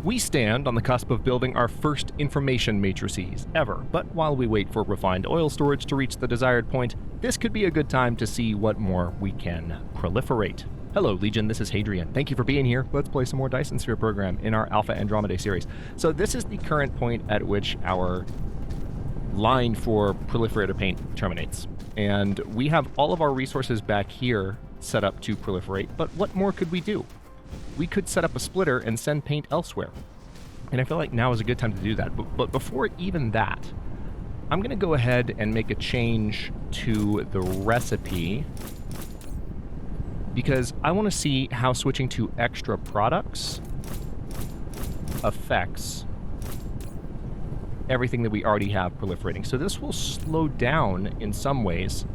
We stand on the cusp of building our first information matrices ever, but while we wait for refined oil storage to reach the desired point, this could be a good time to see what more we can proliferate. Hello Legion, this is Hadrian. Thank you for being here. Let's play some more Dyson Sphere Program in our Alpha Andromedae series. So this is the current point at which our line for proliferator paint terminates. And we have all of our resources back here set up to proliferate, but what more could we do? We could set up a splitter and send paint elsewhere. And I feel like now is a good time to do that. But before even that, I'm going to go ahead and make a change to the recipe because I want to see how switching to extra products affects everything that we already have proliferating. So this will slow down, in some ways,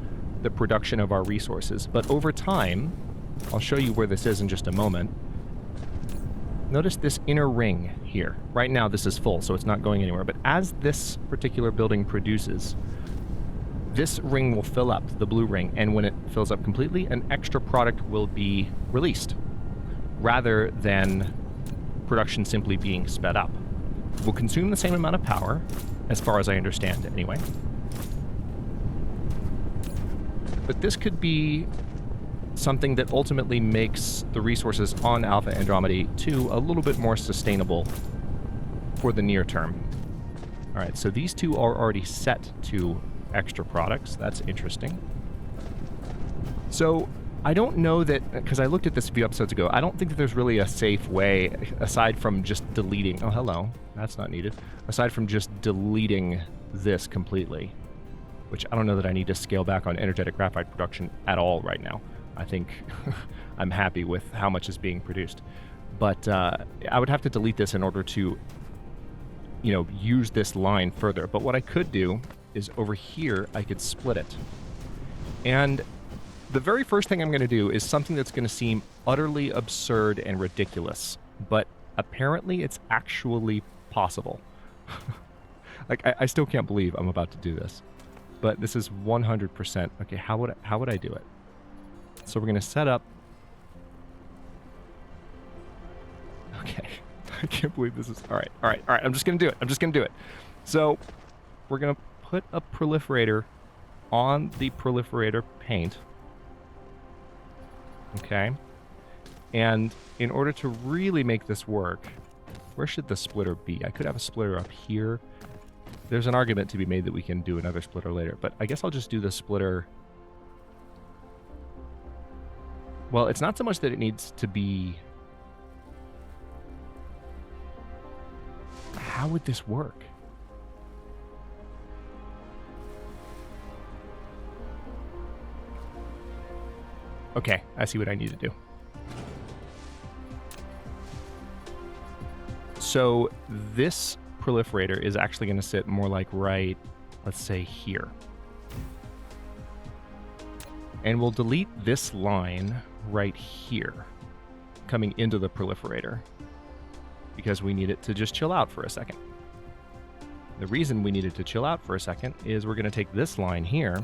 the production of our resources. But over time, I'll show you where this is in just a moment. Notice this inner ring here. Right now this is full, so it's not going anywhere. But as this particular building produces, this ring will fill up, the blue ring, and when it fills up completely, an extra product will be released, rather than production simply being sped up. It will consume the same amount of power, as far as I understand anyway. But this could be something that ultimately makes the resources on Alpha Andromedae 2 a little bit more sustainable for the near term. All right, so these two are already set to extra products. That's interesting. So I don't know that, because I looked at this a few episodes ago, I don't think that there's really a safe way, aside from just deleting, oh hello, that's not needed, aside from just deleting this completely, which I don't know that I need to scale back on energetic graphite production at all right now. I think I'm happy with how much is being produced. But I would have to delete this in order to, you know, use this line further. But what I could do is over here, I could split it. And the very first thing I'm going to do is something that's going to seem utterly absurd and ridiculous. But apparently it's actually possible. Like, I still can't believe I'm about to do this. But this is 100%. Okay, how would I do it? So we're going to set up... Okay. I can't believe this is... All right. I'm just going to do it. So we're going to put a proliferator on the proliferator paint. Okay. And in order to really make this work, where should the splitter be? I could have a splitter up here. There's an argument to be made that we can do another splitter later, but I guess I'll just do the splitter... Well, it's not so much that it needs to be... How would this work? Okay, I see what I need to do. So this proliferator is actually going to sit more like right, let's say here. And we'll delete this line right here, coming into the proliferator, because we need it to just chill out for a second. The reason we need it to chill out for a second is we're going to take this line here,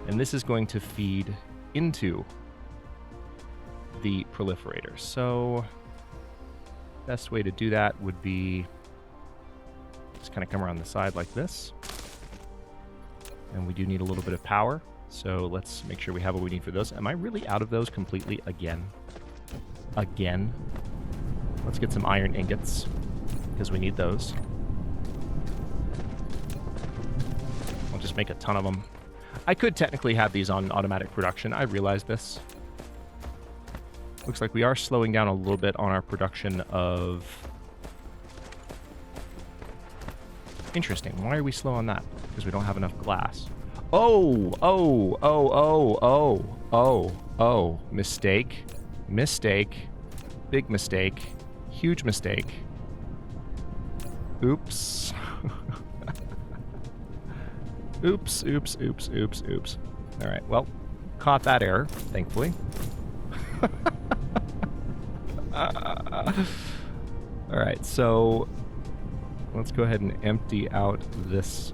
and this is going to feed into the proliferator. So best way to do that would be just kind of come around the side like this. And we do need a little bit of power, so let's make sure we have what we need for those. Am I really out of those completely again? Again? Let's get some iron ingots, because we need those. I'll just make a ton of them. I could technically have these on automatic production. I realize this. Looks like we are slowing down a little bit on our production of... Interesting. Why are we slow on that? Because we don't have enough glass. Oh! Mistake. Big mistake. Huge mistake. Oops. Oops. All right, well, caught that error, thankfully. All right, so let's go ahead and empty out this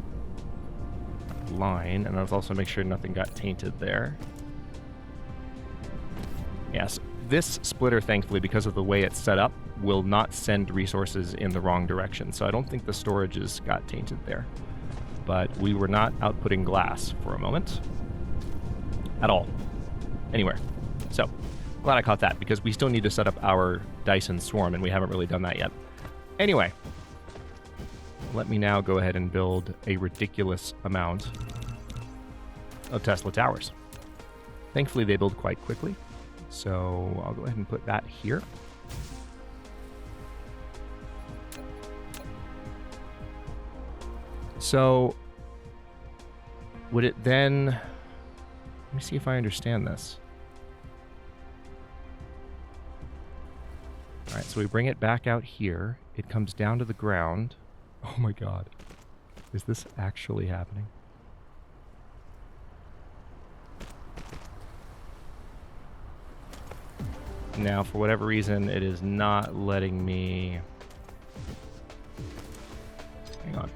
line, and let's also make sure nothing got tainted there. Yes, this splitter, thankfully, because of the way it's set up, will not send resources in the wrong direction. So I don't think the storages got tainted there. But we were not outputting glass for a moment. At all. Anywhere. So, glad I caught that, because we still need to set up our Dyson swarm, and we haven't really done that yet. Anyway. Let me now go ahead and build a ridiculous amount of Tesla towers. Thankfully, they build quite quickly. So I'll go ahead and put that here. So would it then... Let me see if I understand this. All right, so we bring it back out here. It comes down to the ground. Oh my god. Is this actually happening? Now, for whatever reason, it is not letting me... Hang on.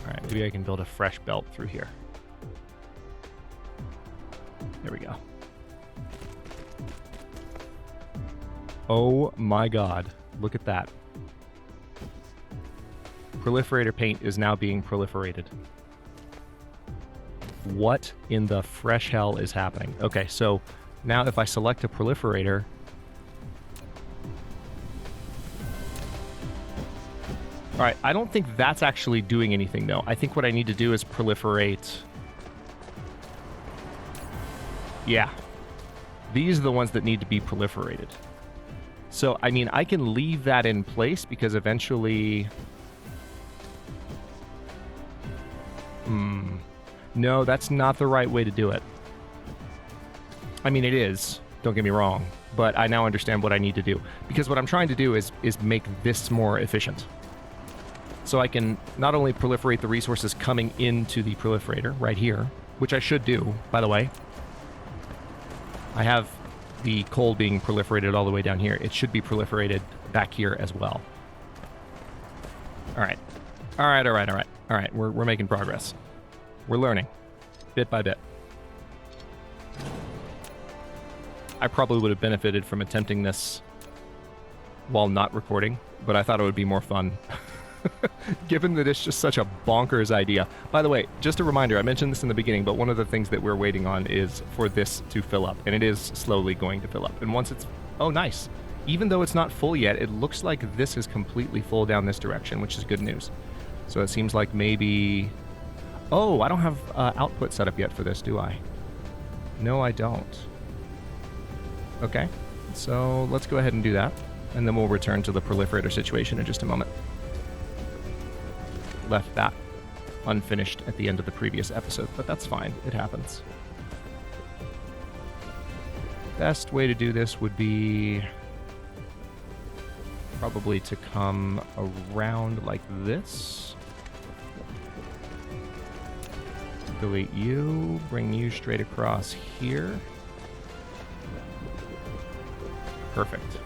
Alright, maybe I can build a fresh belt through here. There we go. Oh my god. Look at that. Proliferator paint is now being proliferated. What in the fresh hell is happening? Okay, so now if I select a proliferator... Alright, I don't think that's actually doing anything, though. I think what I need to do is proliferate... Yeah. These are the ones that need to be proliferated. So, I mean, I can leave that in place because eventually... No, that's not the right way to do it. I mean, it is. Don't get me wrong. But I now understand what I need to do. Because what I'm trying to do is make this more efficient. So I can not only proliferate the resources coming into the proliferator right here, which I should do, by the way. I have the coal being proliferated all the way down here. It should be proliferated back here as well. All right. All right, all right, all right. All right, we're making progress. We're learning, bit by bit. I probably would have benefited from attempting this while not recording, but I thought it would be more fun, given that it's just such a bonkers idea. By the way, just a reminder, I mentioned this in the beginning, but one of the things that we're waiting on is for this to fill up, and it is slowly going to fill up. And once it's... Oh, nice. Even though it's not full yet, it looks like this is completely full down this direction, which is good news. So it seems like maybe... Oh, I don't have output set up yet for this, do I? No, I don't. Okay, so let's go ahead and do that, and then we'll return to the proliferator situation in just a moment. Left that unfinished at the end of the previous episode, but that's fine. It happens. Best way to do this would be probably to come around like this. Delete you, bring you straight across here. Perfect.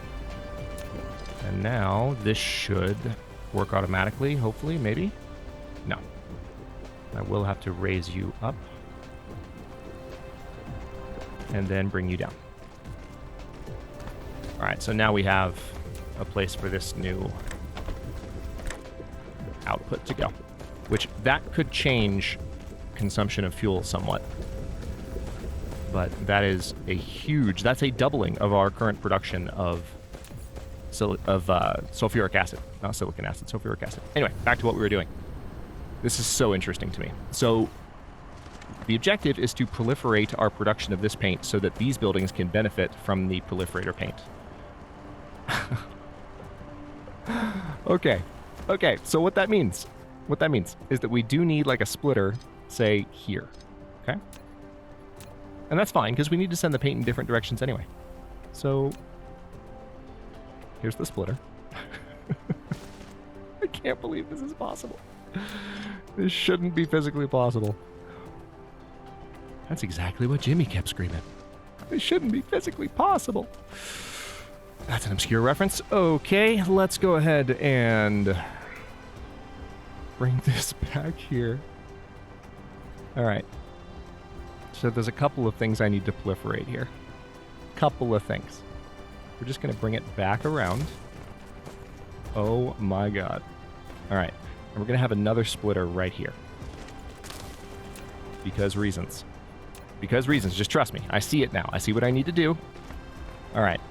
And now this should work automatically, hopefully, maybe? No. I will have to raise you up. And then bring you down. Alright, so now we have a place for this new output to go. Which, that could change consumption of fuel somewhat. But that is a huge... That's a doubling of our current production of sulfuric acid. Not silicon acid, sulfuric acid. Anyway, back to what we were doing. This is so interesting to me. So, the objective is to proliferate our production of this paint so that these buildings can benefit from the proliferator paint. Okay. Okay, so what that means is that we do need like a splitter, say, here. Okay? And that's fine, because we need to send the paint in different directions anyway. So, here's the splitter. I can't believe this is possible. This shouldn't be physically possible. That's exactly what Jimmy kept screaming. This shouldn't be physically possible. That's an obscure reference. Okay, let's go ahead and bring this back here. All right. So there's a couple of things I need to proliferate here. couple of things. We're just going to bring it back around. Oh my god. All right. And we're going to have another splitter right here. Because reasons. Because reasons. Just trust me. I see it now. I see what I need to do. All right.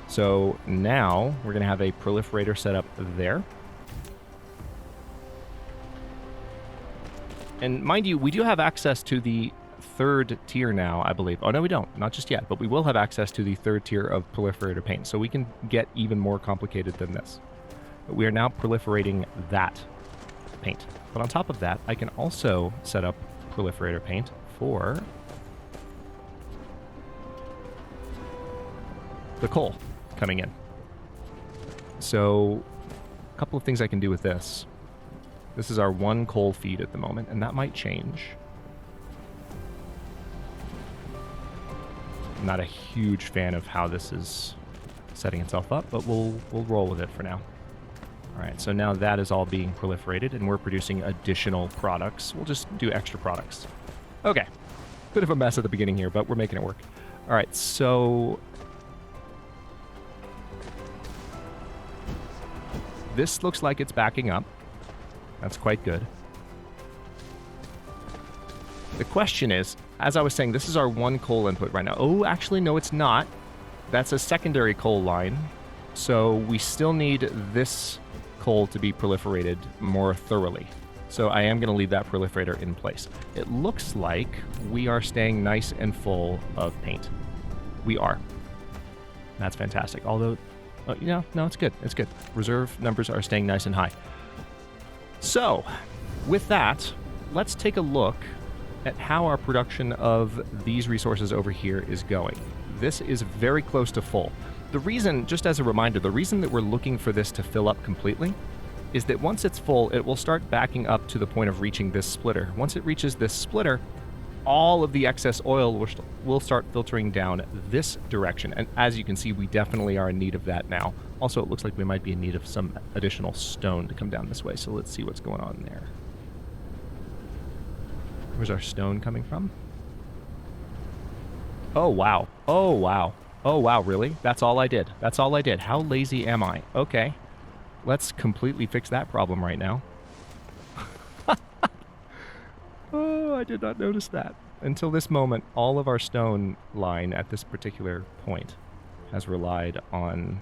So now we're going to have a proliferator set up there. And mind you, we do have access to the third tier now, I believe. Oh, no, we don't. Not just yet. But we will have access to the third tier of proliferator paint. So we can get even more complicated than this. But we are now proliferating that paint. But on top of that, I can also set up proliferator paint for the coal coming in. So a couple of things I can do with this. This is our one coal feed at the moment, and that might change. I'm not a huge fan of how this is setting itself up, but we'll roll with it for now. All right, so now that is all being proliferated, and we're producing additional products. We'll just do extra products. Okay. Bit of a mess at the beginning here, but we're making it work. All right, so this looks like it's backing up. That's quite good. The question is, as I was saying, this is our one coal input right now. Oh, actually, no, it's not. That's a secondary coal line. So we still need this coal to be proliferated more thoroughly. So I am going to leave that proliferator in place. It looks like we are staying nice and full of paint. We are. That's fantastic. Although, no, it's good. It's good. Reserve numbers are staying nice and high. So, with that, let's take a look at how our production of these resources over here is going. This is very close to full. The reason, just as a reminder, the reason that we're looking for this to fill up completely is that once it's full, it will start backing up to the point of reaching this splitter. Once it reaches this splitter, all of the excess oil will start filtering down this direction. And as you can see, we definitely are in need of that now. Also, it looks like we might be in need of some additional stone to come down this way. So let's see what's going on there. Where's our stone coming from? Oh, wow. Oh, wow. Oh, wow, really? That's all I did. That's all I did. How lazy am I? Okay. Let's completely fix that problem right now. Oh, I did not notice that. Until this moment, all of our stone line at this particular point has relied on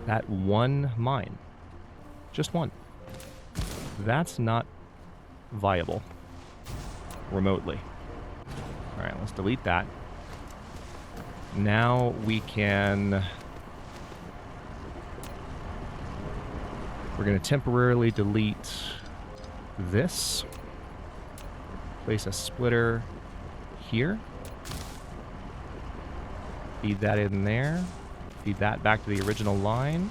that one mine. Just one. That's not viable remotely. All right, let's delete that. Now we can... We're going to temporarily delete this. Place a splitter here. Feed that in there. Feed that back to the original line.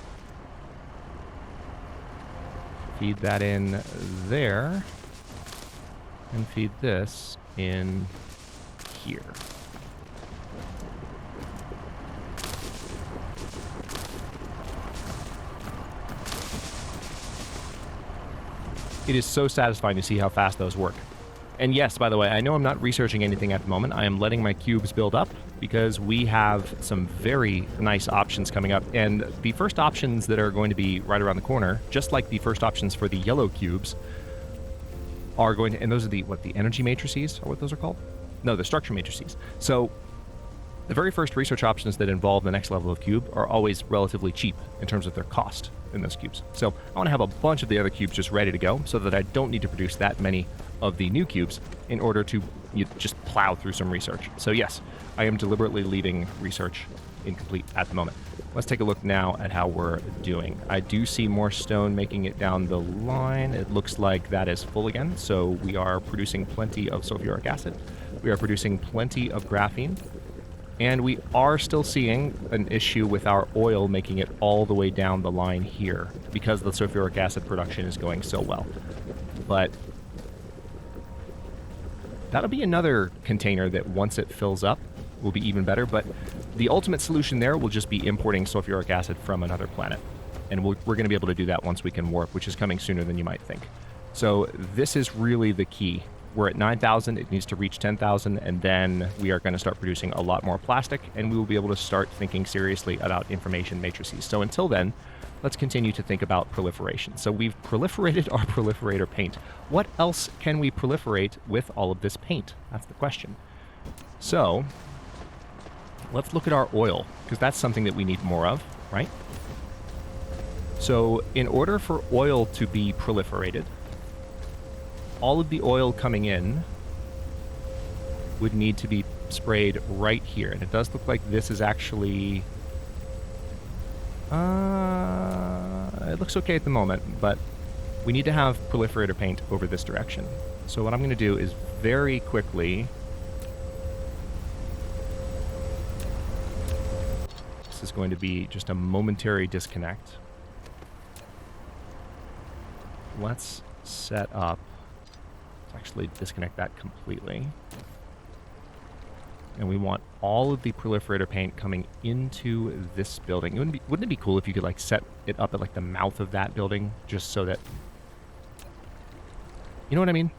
Feed that in there. And feed this in here. It is so satisfying to see how fast those work. And yes, by the way, I know I'm not researching anything at the moment. I am letting my cubes build up because we have some very nice options coming up. And the first options that are going to be right around the corner, just like the first options for the yellow cubes, are going to, and those are the energy matrices, or what those are called? No, the structure matrices. So the very first research options that involve the next level of cube are always relatively cheap in terms of their cost in those cubes. So I want to have a bunch of the other cubes just ready to go so that I don't need to produce that many of the new cubes in order to just plow through some research. So yes, I am deliberately leaving research incomplete at the moment. Let's take a look now at how we're doing. I do see more stone making it down the line. It looks like that is full again. So we are producing plenty of sulfuric acid. We are producing plenty of graphene. And we are still seeing an issue with our oil making it all the way down the line here because the sulfuric acid production is going so well. But that'll be another container that once it fills up will be even better. But the ultimate solution there will just be importing sulfuric acid from another planet. And we're going to be able to do that once we can warp, which is coming sooner than you might think. So this is really the key we're at 9,000, it needs to reach 10,000, and then we are going to start producing a lot more plastic, and we will be able to start thinking seriously about information matrices. So until then, let's continue to think about proliferation. So we've proliferated our proliferator paint. What else can we proliferate with all of this paint? That's the question. So let's look at our oil, because that's something that we need more of, right? So in order for oil to be proliferated, all of the oil coming in would need to be sprayed right here. And it does look like this is actually... it looks okay at the moment, but we need to have proliferator paint over this direction. So what I'm going to do is very quickly... This is going to be just a momentary disconnect. Let's set up... actually disconnect that completely. And we want all of the proliferator paint coming into this building. Wouldn't it be cool if you could like set it up at like the mouth of that building, just so that, you know what I mean?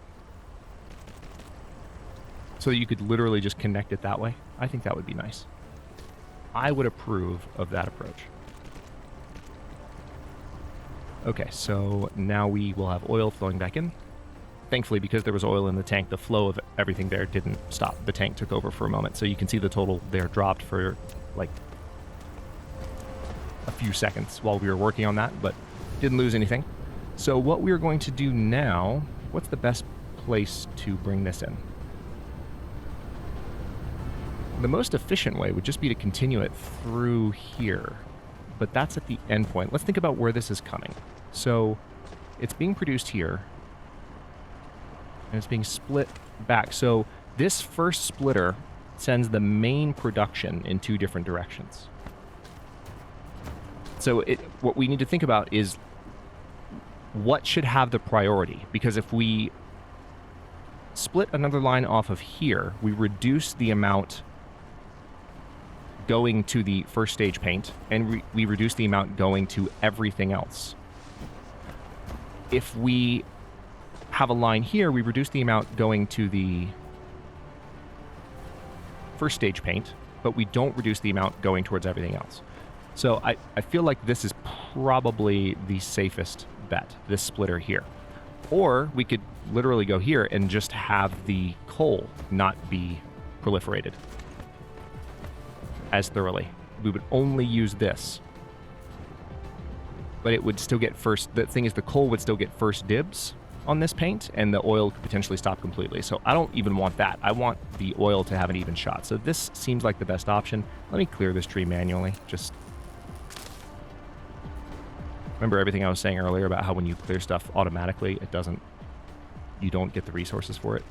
So that you could literally just connect it that way. I think that would be nice. I would approve of that approach. Okay, so now we will have oil flowing back in. Thankfully, because there was oil in the tank, the flow of everything there didn't stop. The tank took over for a moment. So you can see the total there dropped for like a few seconds while we were working on that, but didn't lose anything. So what we're going to do now, what's the best place to bring this in? The most efficient way would just be to continue it through here, but that's at the end point. Let's think about where this is coming. So it's being produced here, and it's being split back. So this first splitter sends the main production in two different directions. So what we need to think about is what should have the priority, because if we split another line off of here, we reduce the amount going to the first stage paint, and we reduce the amount going to everything else. If we have a line here, we reduce the amount going to the first stage paint, but we don't reduce the amount going towards everything else. So I feel like this is probably the safest bet, this splitter here. Or we could literally go here and just have the coal not be proliferated as thoroughly. We would only use this, but it would still get first. The thing is, the coal would still get first dibs on this paint, and the oil could potentially stop completely. So I don't even want that. I want the oil to have an even shot. So this seems like the best option. Let me clear this tree manually. Just remember everything I was saying earlier about how when you clear stuff automatically, you don't get the resources for it.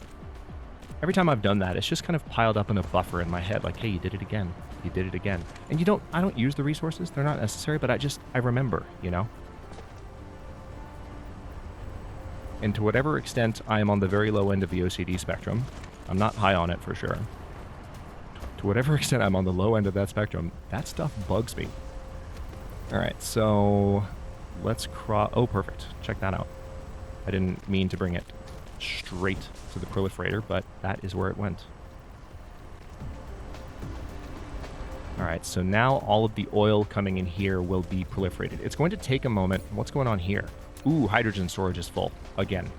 Every time I've done that, it's just kind of piled up in a buffer in my head, like, hey, you did it again. You did it again. And I don't use the resources. They're not necessary, but I remember, you know? And to whatever extent I am on the very low end of the OCD spectrum, I'm not high on it for sure. To whatever extent I'm on the low end of that spectrum, that stuff bugs me. All right, so let's oh, perfect. Check that out. I didn't mean to bring it straight to the proliferator, but that is where it went. All right, so now all of the oil coming in here will be proliferated. It's going to take a moment. What's going on here? Ooh, hydrogen storage is full again.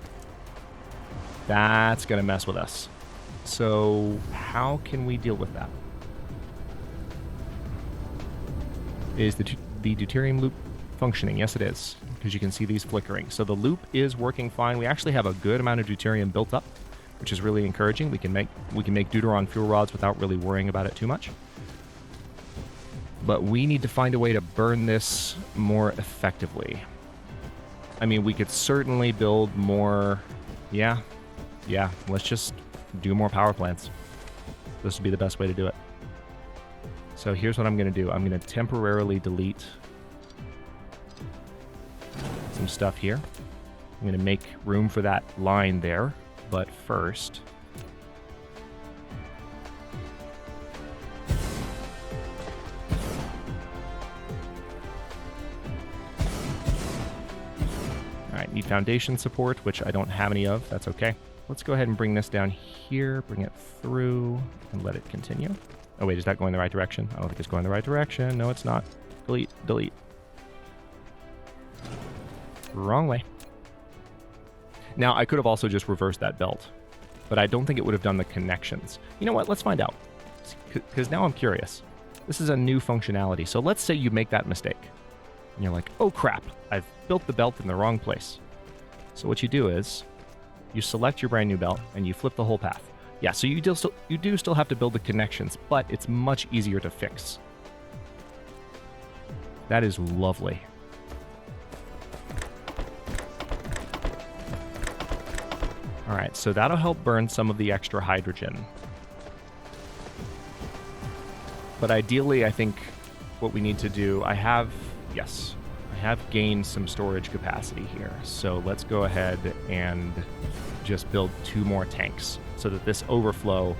That's going to mess with us. So how can we deal with that? Is the deuterium loop functioning? Yes, it is, because you can see these flickering. So the loop is working fine. We actually have a good amount of deuterium built up, which is really encouraging. We can make deuteron fuel rods without really worrying about it too much. But we need to find a way to burn this more effectively. I mean, we could certainly build more... Yeah, let's just do more power plants. This would be the best way to do it. So here's what I'm going to do. I'm going to temporarily delete some stuff here. I'm going to make room for that line there. But first... Alright, need foundation support, which I don't have any of. That's okay. let's go ahead and bring this down here, bring it through, and let it continue. Oh wait, is that going the right direction? I don't think it's going the right direction. No, it's not. Delete, delete. Wrong way. Now, I could have also just reversed that belt, but I don't think it would have done the connections. You know what? Let's find out, because now I'm curious. This is a new functionality. So let's say you make that mistake, and you're like, oh crap, I've built the belt in the wrong place. So what you do is, you select your brand new belt, and you flip the whole path. Yeah, so you do still have to build the connections, but it's much easier to fix. That is lovely. All right, so that'll help burn some of the extra hydrogen. But ideally, I think what we need to do, I have gained some storage capacity here. So let's go ahead and just build 2 more tanks so that this overflow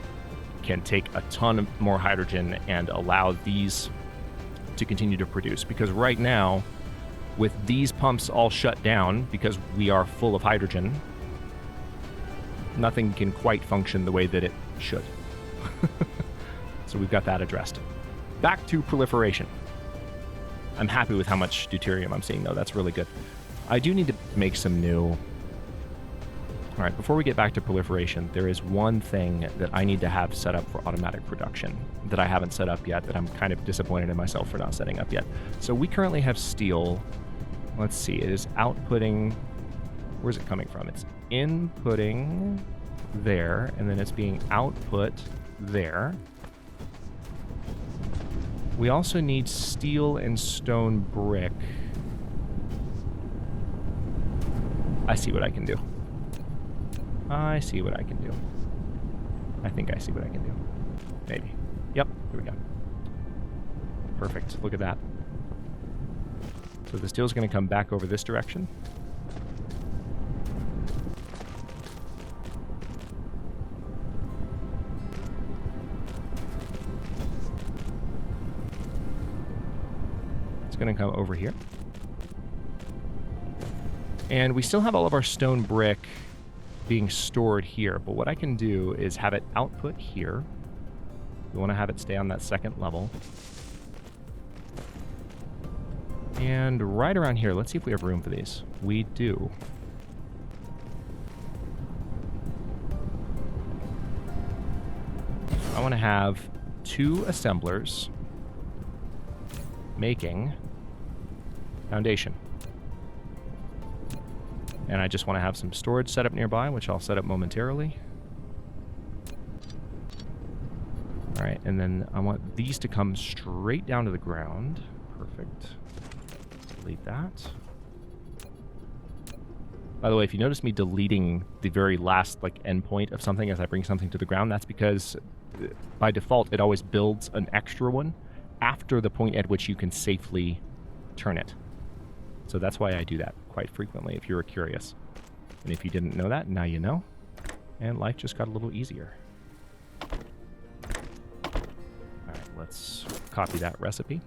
can take a ton more hydrogen and allow these to continue to produce. Because right now, with these pumps all shut down because we are full of hydrogen, nothing can quite function the way that it should. So we've got that addressed. Back to proliferation. I'm happy with how much deuterium I'm seeing, though. That's really good. I do need to make some new... All right, before we get back to proliferation, there is one thing that I need to have set up for automatic production that I haven't set up yet, that I'm kind of disappointed in myself for not setting up yet. So we currently have steel. Let's see, it is outputting... Where's it coming from? It's inputting there, and then it's being output there. We also need steel and stone brick. I see what I can do. I see what I can do. I think I see what I can do. Maybe. Yep, here we go. Perfect. Look at that. So the steel's going to come back over this direction. It's going to come over here. And we still have all of our stone brick being stored here, but what I can do is have it output here. We want to have it stay on that second level. And right around here, let's see if we have room for these. We do. I want to have 2 assemblers making foundation. And I just want to have some storage set up nearby, which I'll set up momentarily. All right, and then I want these to come straight down to the ground. Perfect. Delete that. By the way, if you notice me deleting the very last endpoint of something as I bring something to the ground, that's because by default it always builds an extra one after the point at which you can safely turn it. So that's why I do that quite frequently, if you were curious. And if you didn't know that, now you know. And life just got a little easier. Alright, let's copy that recipe.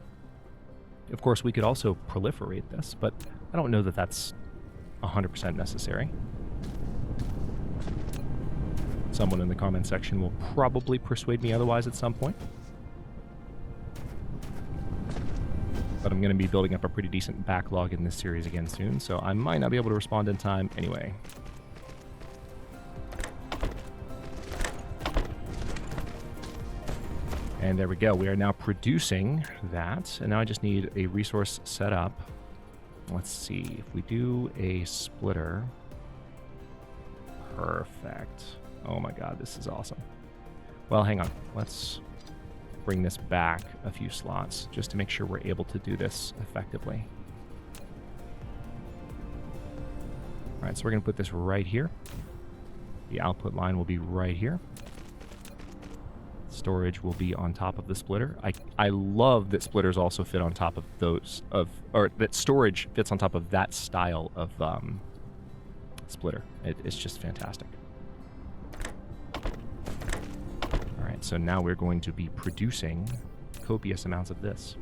Of course, we could also proliferate this, but I don't know that that's 100% necessary. Someone in the comment section will probably persuade me otherwise at some point. But I'm going to be building up a pretty decent backlog in this series again soon, so I might not be able to respond in time anyway. And there we go. We are now producing that, and now I just need a resource set up. Let's see. If we do a splitter... Perfect. Oh my god, this is awesome. Well, hang on. Let's bring this back a few slots just to make sure we're able to do this effectively. All right, so we're going to put this right here. The output line will be right here. Storage will be on top of the splitter. I love that splitters also fit on top of those or that storage fits on top of that style of splitter. It's just fantastic. So now we're going to be producing copious amounts of this.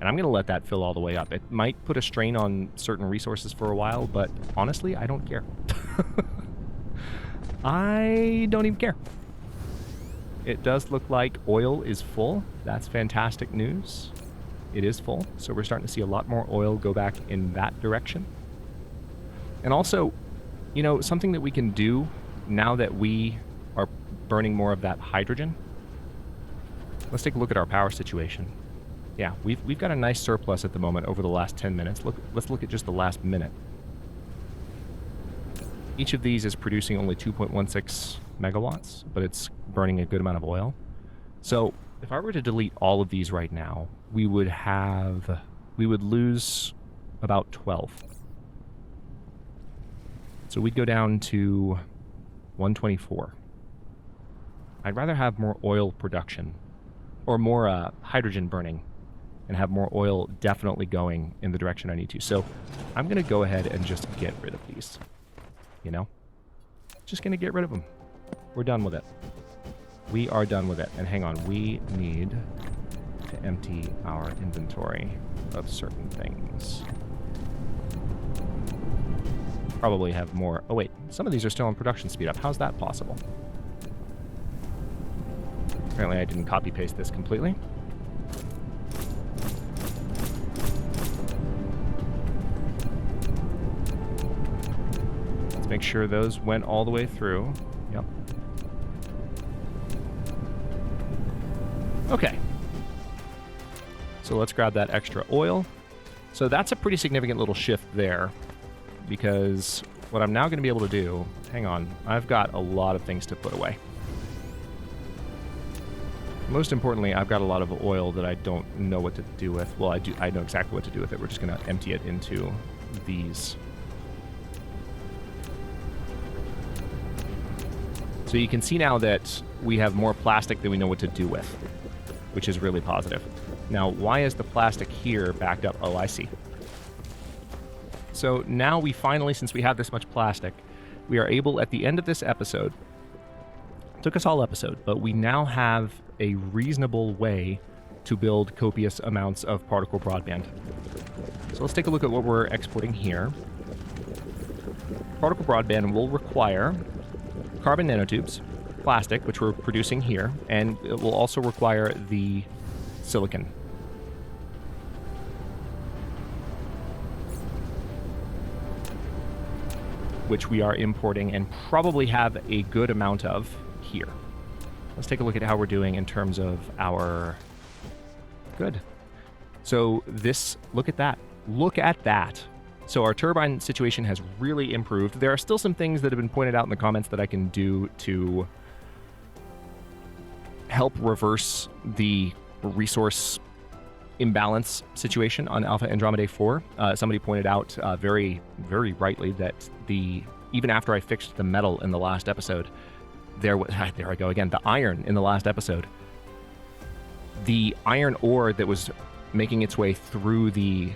And I'm going to let that fill all the way up. It might put a strain on certain resources for a while, but honestly, I don't care. I don't even care. It does look like oil is full. That's fantastic news. It is full, so we're starting to see a lot more oil go back in that direction. And also, you know, something that we can do now that we are burning more of that hydrogen. Let's take a look at our power situation. Yeah, we've got a nice surplus at the moment over the last 10 minutes. Let's look at just the last minute. Each of these is producing only 2.16 megawatts, but it's burning a good amount of oil. So if I were to delete all of these right now, we would lose about 12. So we'd go down to 124. I'd rather have more oil production, or more hydrogen burning, and have more oil definitely going in the direction I need to. So I'm going to go ahead and just get rid of these. You know? Just going to get rid of them. We're done with it. We are done with it. And hang on, we need to empty our inventory of certain things. Probably have more. Oh wait, some of these are still on production speed up. How's that possible? Apparently I didn't copy paste this completely. Let's make sure those went all the way through. Yep. Okay. So let's grab that extra oil. So that's a pretty significant little shift there, because what I'm now going to be able to do, hang on, I've got a lot of things to put away. Most importantly, I've got a lot of oil that I don't know what to do with. Well, I know exactly what to do with it. We're just going to empty it into these. So you can see now that we have more plastic than we know what to do with, which is really positive. Now, why is the plastic here backed up? Oh, I see. So now we finally, since we have this much plastic, we are able, at the end of this episode, it took us all episode, but we now have a reasonable way to build copious amounts of particle broadband. So let's take a look at what we're exporting here. Particle broadband will require carbon nanotubes, plastic, which we're producing here, and it will also require the silicon. Which we are importing and probably have a good amount of here. Let's take a look at how we're doing in terms of our... Good. So this, look at that. Look at that. So our turbine situation has really improved. There are still some things that have been pointed out in the comments that I can do to help reverse the resource imbalance situation on Alpha Andromedae 4. Somebody pointed out very, very rightly that even after I fixed the metal in the last episode, there I go again, the iron in the last episode, the iron ore that was making its way through the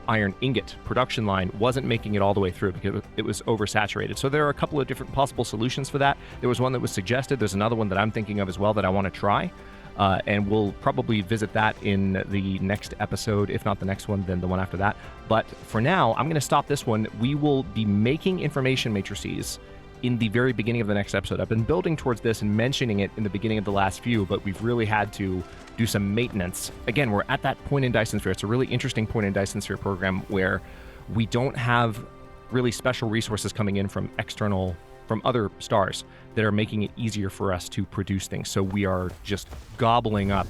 iron ingot production line wasn't making it all the way through because it was oversaturated. So there are a couple of different possible solutions for that. There was one that was suggested. There's another one that I'm thinking of as well that I want to try. And we'll probably visit that in the next episode. If not the next one, then the one after that. But for now, I'm going to stop this one. We will be making information matrices in the very beginning of the next episode. I've been building towards this and mentioning it in the beginning of the last few, but we've really had to do some maintenance. Again, we're at that point in Dyson Sphere. It's a really interesting point in Dyson Sphere program where we don't have really special resources coming in from other stars that are making it easier for us to produce things. So we are just gobbling up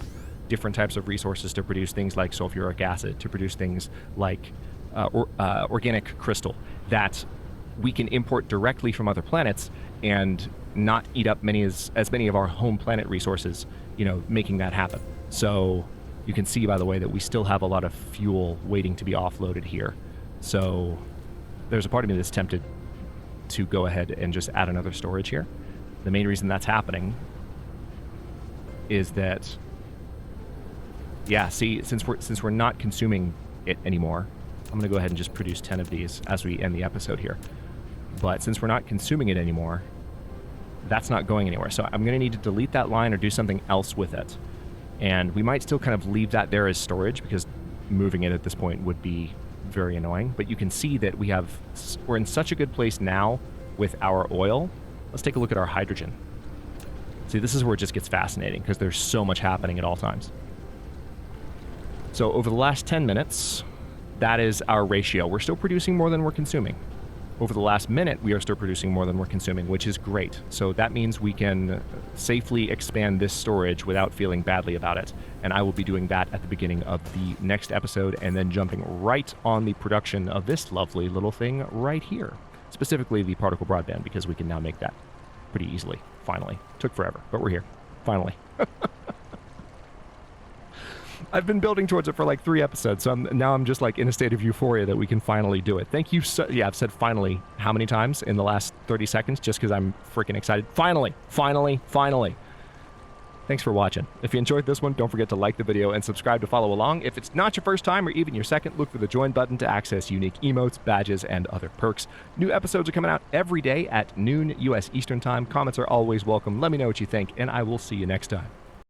different types of resources to produce things like sulfuric acid, to produce things like organic crystal that we can import directly from other planets and not eat up as many of our home planet resources, making that happen. So you can see, by the way, that we still have a lot of fuel waiting to be offloaded here. So there's a part of me that's tempted to go ahead and just add another storage here. The main reason that's happening is that, since we're not consuming it anymore, I'm going to go ahead and just produce 10 of these as we end the episode here. But since we're not consuming it anymore, that's not going anywhere. So I'm going to need to delete that line or do something else with it. And we might still kind of leave that there as storage because moving it at this point would be very annoying. But you can see that we're in such a good place now with our oil Let's take a look at our hydrogen. See, this is where it just gets fascinating because there's so much happening at all times. So over the last 10 minutes, that is our ratio. We're still producing more than we're consuming. Over the last minute, we are still producing more than we're consuming, which is great. So that means we can safely expand this storage without feeling badly about it. And I will be doing that at the beginning of the next episode and then jumping right on the production of this lovely little thing right here. Specifically the particle broadband, because we can now make that pretty easily, finally. Took forever, but we're here, finally. I've been building towards it for like 3 episodes, so now I'm just like in a state of euphoria that we can finally do it. Thank you so, yeah, I've said finally how many times in the last 30 seconds just because I'm freaking excited. Finally, finally, finally. Thanks for watching. If you enjoyed this one, don't forget to like the video and subscribe to follow along. If it's not your first time or even your second, look for the join button to access unique emotes, badges, and other perks. New episodes are coming out every day at noon U.S. Eastern Time. Comments are always welcome. Let me know what you think, and I will see you next time.